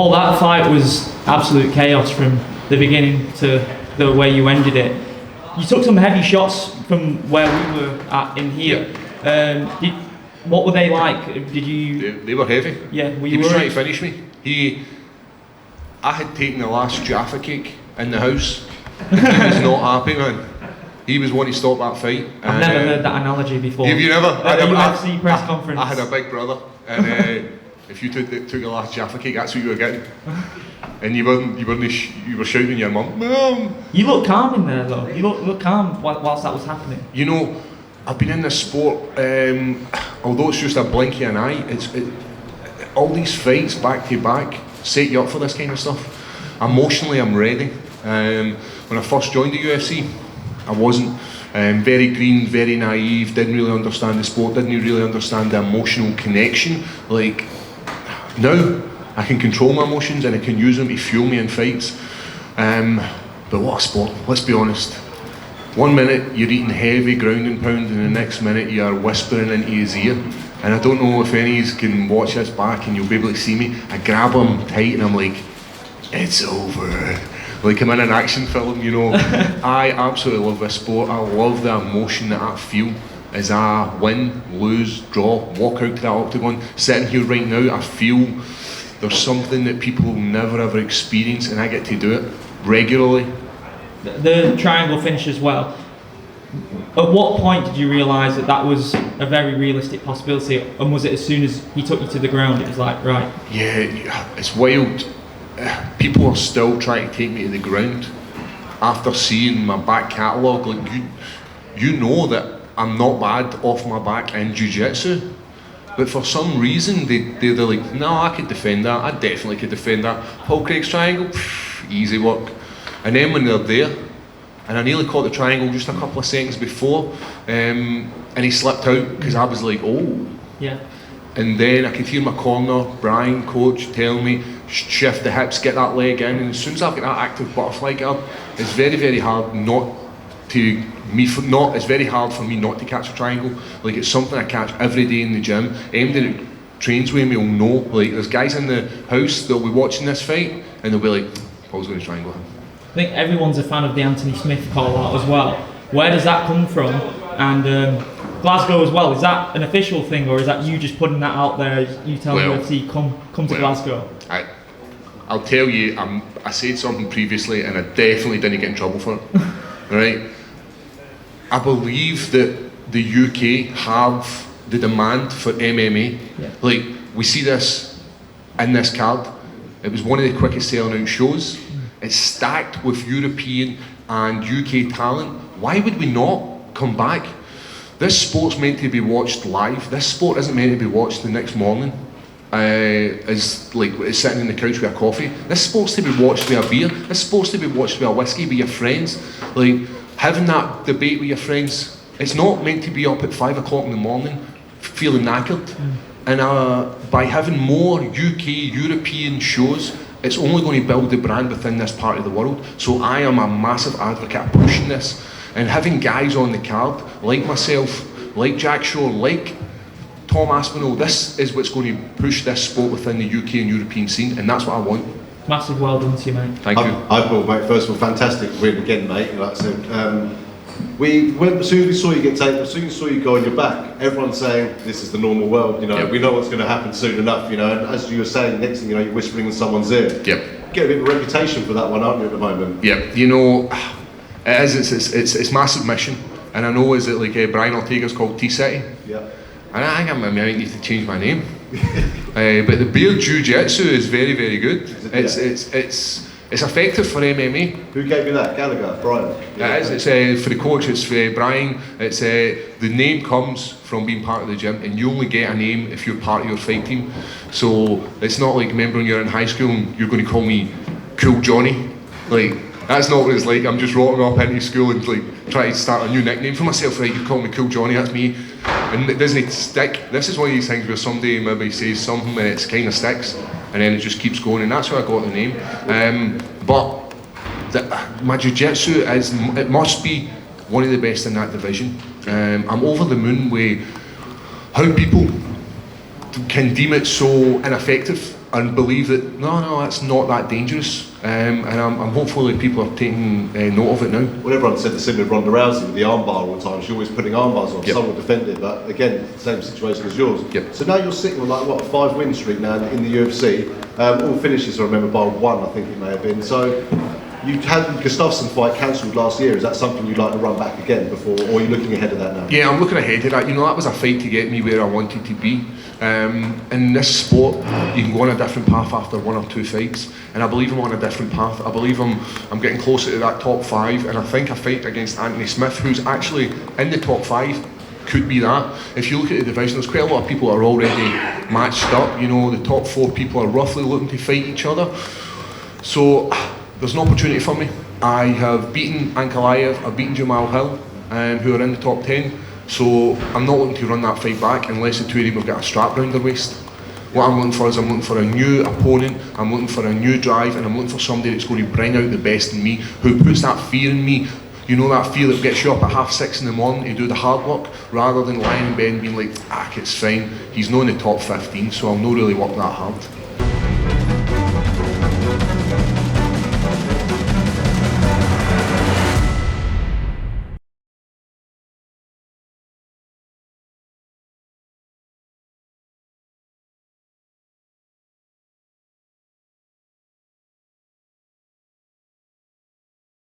Paul, that fight was absolute chaos from the beginning to the way you ended it. You took some heavy shots from where we were at in here. What were they like? Did you? They were heavy. Yeah, he was trying to finish me. I had taken the last Jaffa cake in the house, and he was not happy, man. He was wanting to stop that fight. I've never heard that analogy before. Have you never? At the UFC press conference. I had a big brother, and if you took the last Jaffa cake, that's what you were getting. And you were shouting at your mum, "Mum!" You look calm in there, though. You look calm whilst that was happening. You know, I've been in this sport, although it's just a blink of an eye, all these fights back to back set you up for this kind of stuff. Emotionally, I'm ready. When I first joined the UFC, I wasn't. Very green, very naive, didn't really understand the sport, didn't really understand the emotional connection. Like, now, I can control my emotions and I can use them to fuel me in fights. But what a sport, let's be honest. 1 minute you're eating heavy ground and pound, and the next minute you're whispering into his ear. And I don't know if any of you can watch this back and you'll be able to see me. I grab him tight and I'm like, it's over. Like I'm in an action film, you know. I absolutely love this sport. I love the emotion that I feel as I win, lose, draw, walk out to that octagon. Sitting here right now, I feel there's something that people will never ever experience, and I get to do it regularly. The triangle finish as well. At what point did you realise that was a very realistic possibility, and was it as soon as he took you to the ground it was like, right? Yeah, it's wild. People are still trying to take me to the ground after seeing my back catalogue. Like you know that I'm not bad off my back in jiu-jitsu, but for some reason they're like, no, I could defend that. I definitely could defend that. Paul Craig's triangle, easy work. And then when they're there, and I nearly caught the triangle just a couple of seconds before, and he slipped out because I was like, oh. Yeah. And then I could hear my corner, Brian, coach, telling me, shift the hips, get that leg in. And as soon as I've got that active butterfly guard, it's very, very hard it's very hard for me not to catch a triangle. Like, it's something I catch every day in the gym. Anybody that trains with me will know. Like, there's guys in the house that'll be watching this fight and they'll be like, Paul's going to triangle him. I think everyone's a fan of the Anthony Smith call out as well. Where does that come from? And Glasgow as well, is that an official thing, or is that you just putting that out there? You tell UFC, come to Glasgow? I'll tell you, I said something previously and I definitely didn't get in trouble for it. Right? I believe that the UK have the demand for MMA. Yeah. Like, we see this in this card. It was one of the quickest selling out shows. It's stacked with European and UK talent. Why would we not come back? This sport's meant to be watched live. This sport isn't meant to be watched the next morning as like sitting on the couch with a coffee. This sport's to be watched with a beer. This sport's to be watched with a whiskey with your friends. Like, having that debate with your friends. It's not meant to be up at 5 o'clock in the morning feeling knackered. And by having more UK, European shows, it's only going to build the brand within this part of the world. So I am a massive advocate of pushing this. And having guys on the card, like myself, like Jack Shore, like Tom Aspinall, this is what's going to push this sport within the UK and European scene, and that's what I want. Massive well done to you, mate. Thank you. I thought, mate, first of all, fantastic win again, mate. Like I said, as soon as we saw you get taken, as soon as we saw you go on your back, everyone's saying this is the normal world. You know, yep. We know what's going to happen soon enough. You know, and as you were saying, next thing you know, you're whispering in someone's ear. Yep. Get a bit of a reputation for that one, aren't you, at the moment? Yep. You know, it's massive mission, and I know is it like Brian Ortega's called T-City. Yeah. And I think I might need to change my name. But the beard jiu-jitsu is very, very good. It's effective for MMA. Who gave you that? Gallagher, Brian? Yeah. It's for the coach, it's Brian. It's the name comes from being part of the gym, and you only get a name if you're part of your fight team. So it's not like, remember when you're in high school and you're going to call me Cool Johnny? Like, that's not what it's like. I'm just rocking up into school and like trying to start a new nickname for myself. Right, you call me Cool Johnny, that's me. And it doesn't stick. This is one of these things where somebody maybe says something and it kind of sticks, and then it just keeps going, and that's where I got the name. But my jiu-jitsu it must be one of the best in that division. I'm over the moon with how people can deem it so ineffective. and believe that no, it's not that dangerous. And I'm hopeful that people are taking note of it now. Well, everyone said the same with Ronda Rousey with the armbar all the time. She's always putting armbars on. Yep. Someone defended, but again, same situation as yours. Yep. So now you're sitting on like what, a 5-win streak now in the UFC. All finishes, I remember, by 1, I think it may have been. So you had the Gustafsson fight cancelled last year. Is that something you'd like to run back again before, or are you looking ahead of that now? Yeah, I'm looking ahead of that. You know, that was a fight to get me where I wanted to be. In this sport, you can go on a different path after 1 or 2 fights, and I believe I'm on a different path. I believe I'm getting closer to that top 5, and I think a fight against Anthony Smith, who's actually in the top 5, could be that. If you look at the division, there's quite a lot of people that are already matched up. You know, the top 4 people are roughly looking to fight each other. So there's an opportunity for me. I have beaten Ankalaev, I've beaten Jamal Hill, who are in the top 10. So I'm not looking to run that fight back unless the 2 of them have got a strap round their waist. What I'm looking for is I'm looking for a new opponent, I'm looking for a new drive, and I'm looking for somebody that's going to bring out the best in me, who puts that fear in me. You know, that fear that gets you up at 6:30 in the morning to do the hard work, rather than lying in bed and being like, it's fine, he's not in the top 15, so I'll not really work that hard.